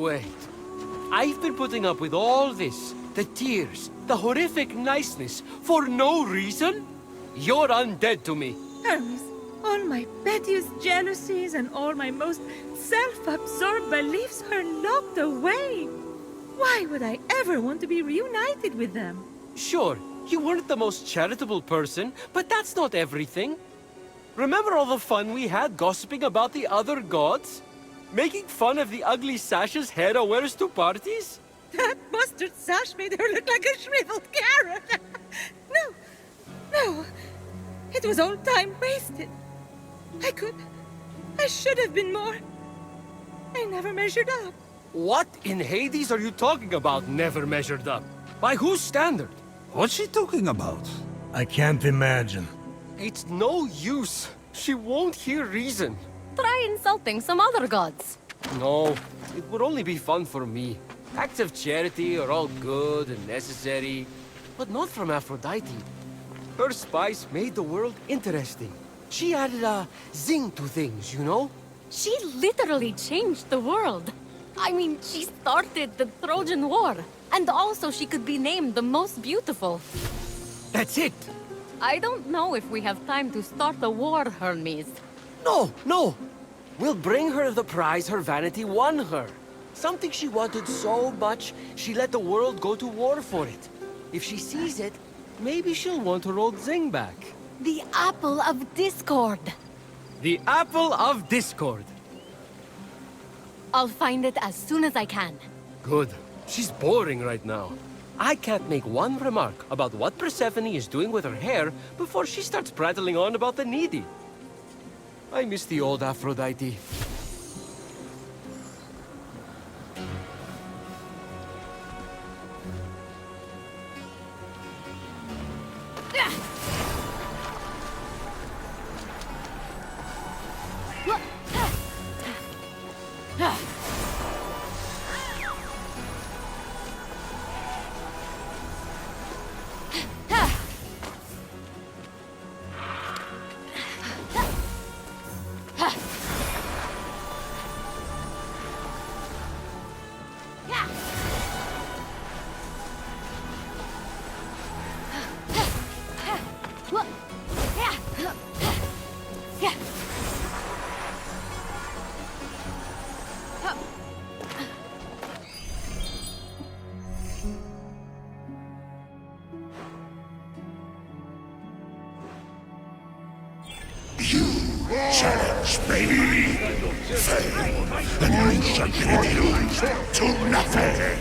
wait. I've been putting up with all this. The tears, the horrific niceness, for no reason? You're undead to me. Hermes, all my pettiest jealousies and all my most self-absorbed beliefs are locked away. Why would I ever want to be reunited with them? Sure, you weren't the most charitable person, but that's not everything. Remember all the fun we had gossiping about the other gods? Making fun of the ugly sashes Hera wears to parties? That mustard sash made her look like a shriveled carrot. No. It was all time wasted. I should have been more. I never measured up. What in Hades are you talking about, never measured up? By whose standard? What's she talking about? I can't imagine. It's no use. She won't hear reason. Try insulting some other gods. No, it would only be fun for me. Acts of charity are all good and necessary, but not from Aphrodite. Her spice made the world interesting. She added a zing to things, you know? She literally changed the world. I mean, she started the Trojan War. And also she could be named the most beautiful. That's it! I don't know if we have time to start a war, Hermes. No! We'll bring her the prize her vanity won her. Something she wanted so much, she let the world go to war for it. If she sees it, maybe she'll want her old zing back. The Apple of Discord. The Apple of Discord. I'll find it as soon as I can. Good. She's boring right now. I can't make one remark about what Persephone is doing with her hair before she starts prattling on about the needy. I miss the old Aphrodite. Challenge, baby! Fail, and you shall be reduced to nothing!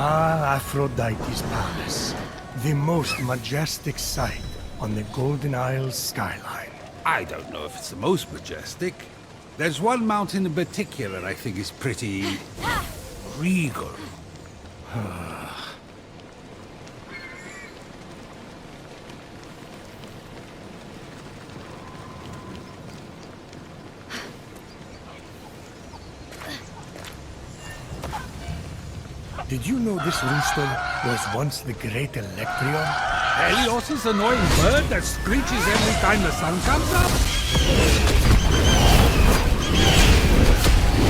Ah, Aphrodite's palace. The most majestic sight on the Golden Isles skyline. I don't know if it's the most majestic. There's one mountain in particular I think is pretty... regal. Did you know this rooster was once the great Electrion? Helios' annoying bird that screeches every time the sun comes up?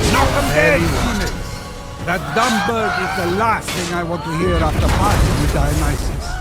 Knock 'em dead, Phoenix! That dumb bird is the last thing I want to hear after parting with Dionysus.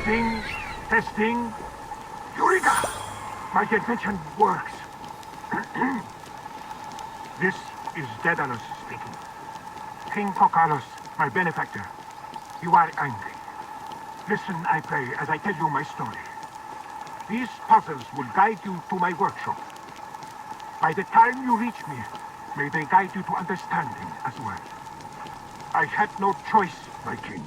Testing, testing. Eureka! My invention works. This is Daedalus speaking. King Procalos, my benefactor. You are angry. Listen, I pray, as I tell you my story. These puzzles will guide you to my workshop. By the time you reach me, may they guide you to understanding as well. I had no choice, my king.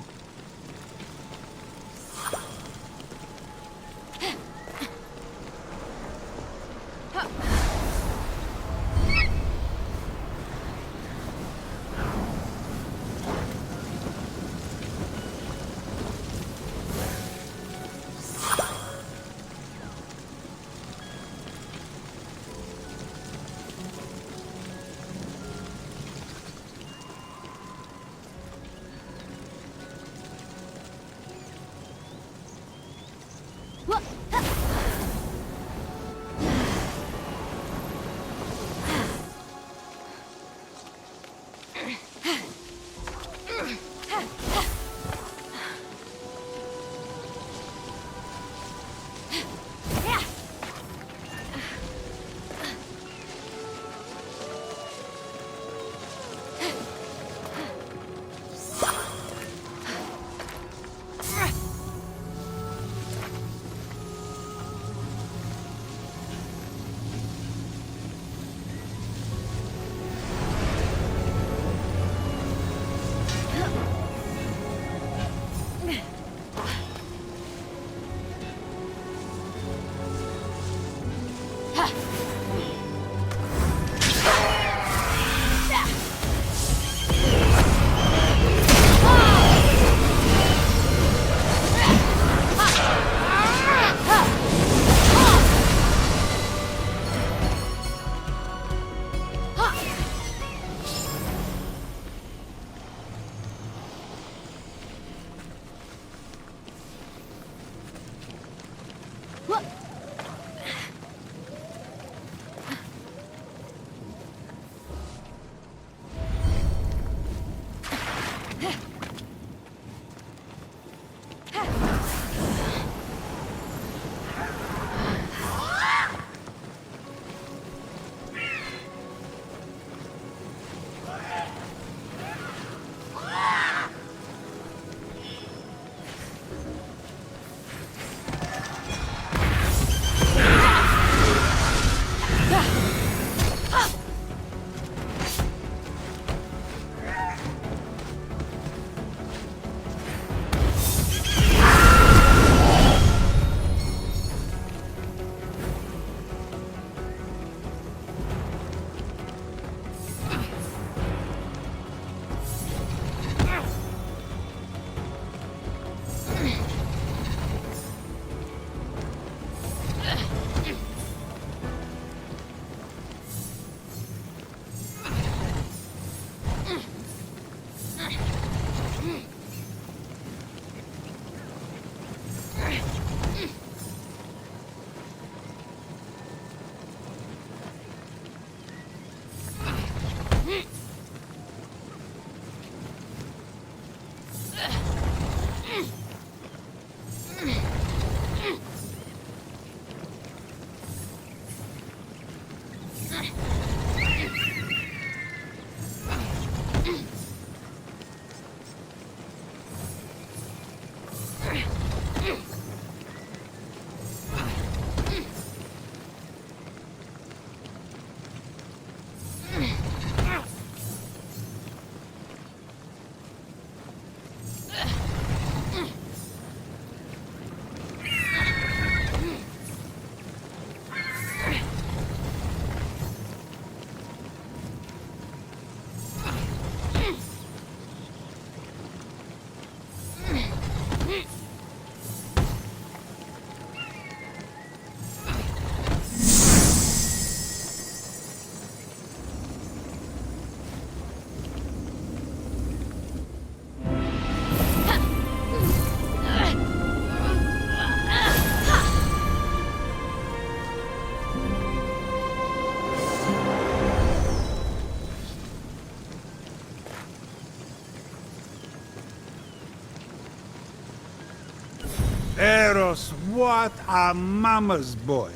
What a mama's boy.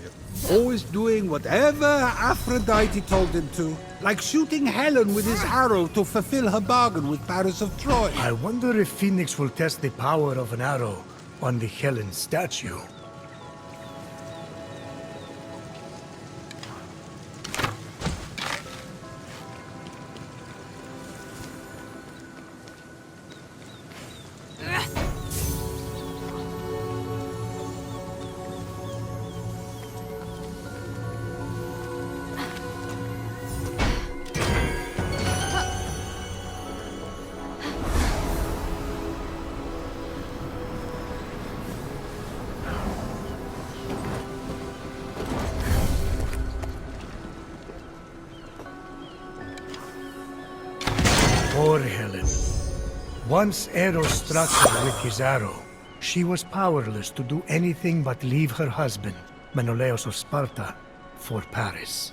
Always doing whatever Aphrodite told him to. Like shooting Helen with his arrow to fulfill her bargain with Paris of Troy. I wonder if Phoenix will test the power of an arrow on the Helen statue. Poor Helen. Once Eros struck her with his arrow, she was powerless to do anything but leave her husband, Menelaus of Sparta, for Paris.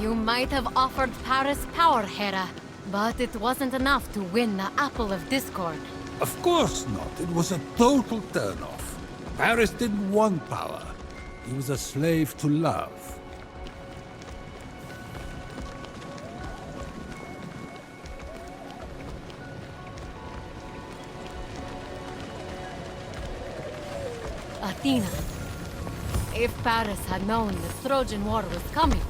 You might have offered Paris power, Hera, but it wasn't enough to win the Apple of Discord. Of course not. It was a total turnoff. Paris didn't want power. He was a slave to love. Athena. If Paris had known the Trojan War was coming,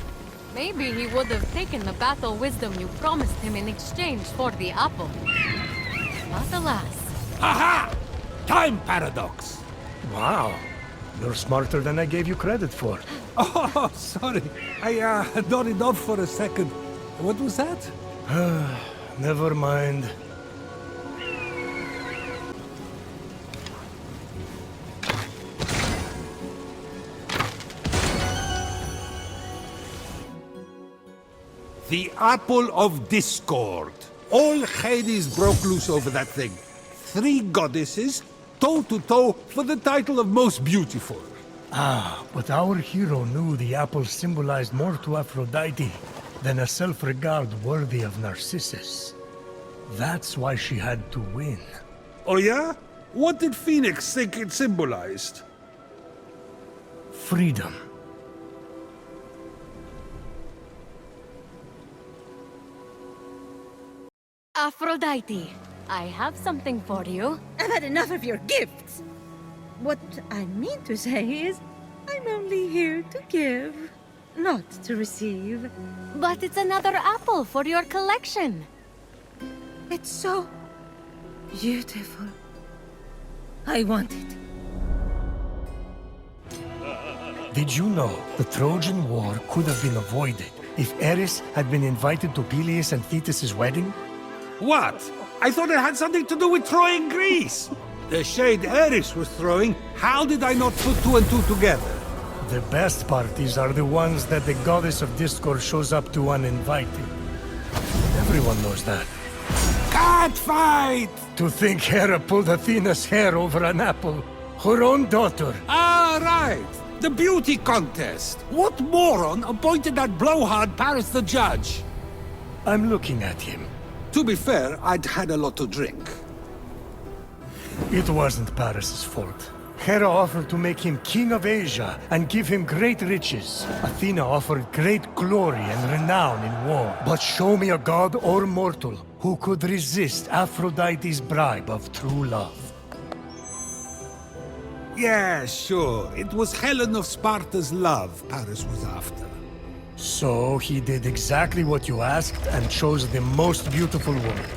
maybe he would have taken the battle wisdom you promised him in exchange for the apple. But alas. Aha! Time paradox! Wow, you're smarter than I gave you credit for. Oh, sorry. I nodded off for a second. What was that? Never mind. The Apple of Discord. All Hades broke loose over that thing. 3 goddesses, toe-to-toe for the title of Most Beautiful. Ah, but our hero knew the apple symbolized more to Aphrodite than a self-regard worthy of Narcissus. That's why she had to win. Oh yeah? What did Phoenix think it symbolized? Freedom. Aphrodite, I have something for you. I've had enough of your gifts. What I mean to say is, I'm only here to give, not to receive. But it's another apple for your collection. It's so beautiful. I want it. Did you know the Trojan War could have been avoided if Eris had been invited to Peleus and Thetis' wedding? What? I thought it had something to do with Troy and Greece. The shade Eris was throwing, how did I not put 2 and 2 together? The best parties are the ones that the goddess of discord shows up to uninvited. Everyone knows that. cat fight! To think Hera pulled Athena's hair over an apple. Her own daughter. Ah, right. The beauty contest. What moron appointed that blowhard Paris the judge? I'm looking at him. To be fair, I'd had a lot to drink. It wasn't Paris's fault. Hera offered to make him king of Asia and give him great riches. Athena offered great glory and renown in war. But show me a god or mortal who could resist Aphrodite's bribe of true love. Yeah, sure. It was Helen of Sparta's love Paris was after. So he did exactly what you asked and chose the most beautiful woman.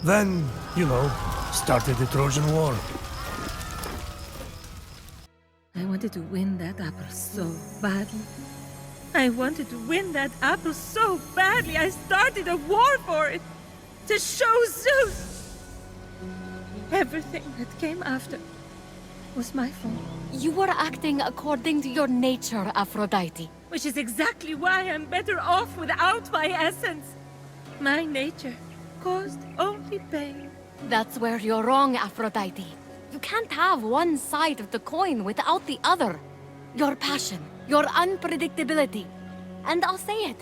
Then, you know, started the Trojan War. I wanted to win that apple so badly. I wanted to win that apple so badly. I started a war for it. To show Zeus. Everything that came after was my fault. You were acting according to your nature, Aphrodite. Which is exactly why I'm better off without my essence. My nature caused only pain. That's where you're wrong, Aphrodite. You can't have one side of the coin without the other. Your passion, your unpredictability, and I'll say it.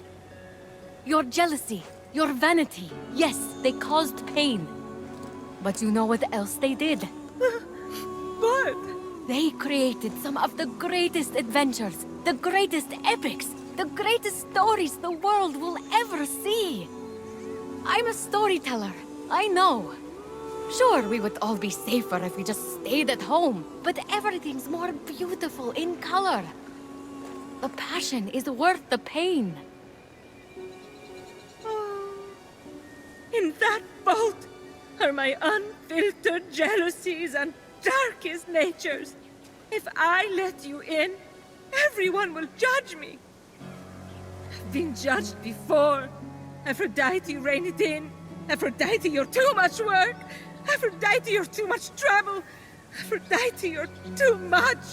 Your jealousy, your vanity, yes, they caused pain. But you know what else they did? What? They created some of the greatest adventures, the greatest epics, the greatest stories the world will ever see. I'm a storyteller, I know. Sure, we would all be safer if we just stayed at home, but everything's more beautiful in color. The passion is worth the pain. Oh, in that boat are my unfiltered jealousies and darkest natures. If I let you in, everyone will judge me. I've been judged before. Aphrodite, rein it in. Aphrodite, you're too much work. Aphrodite, you're too much trouble. Aphrodite, you're too much.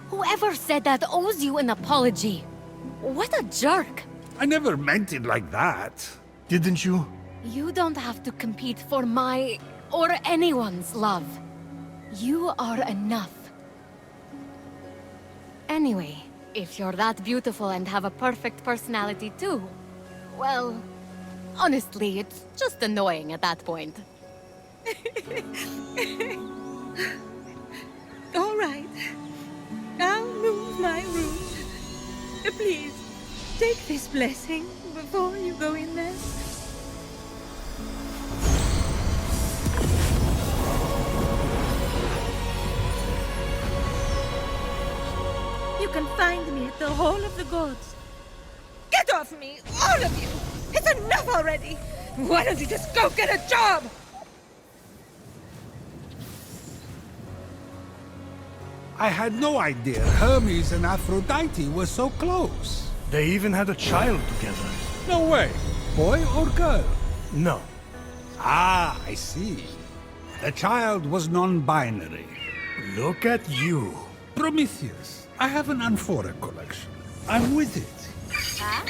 Whoever said that owes you an apology. What a jerk. I never meant it like that. Didn't you? You don't have to compete for my or anyone's love. You are enough. Anyway, if you're that beautiful and have a perfect personality too, well, honestly, it's just annoying at that point. All right. I'll move my room. Please, take this blessing before you go in there. You can find me at the Hall of the Gods. Get off me, all of you! It's enough already! Why don't you just go get a job? I had no idea Hermes and Aphrodite were so close. They even had a child together. No way. Boy or girl? No. Ah, I see. The child was non-binary. Look at you. Prometheus, I have an amphora collection. I'm with it. Huh?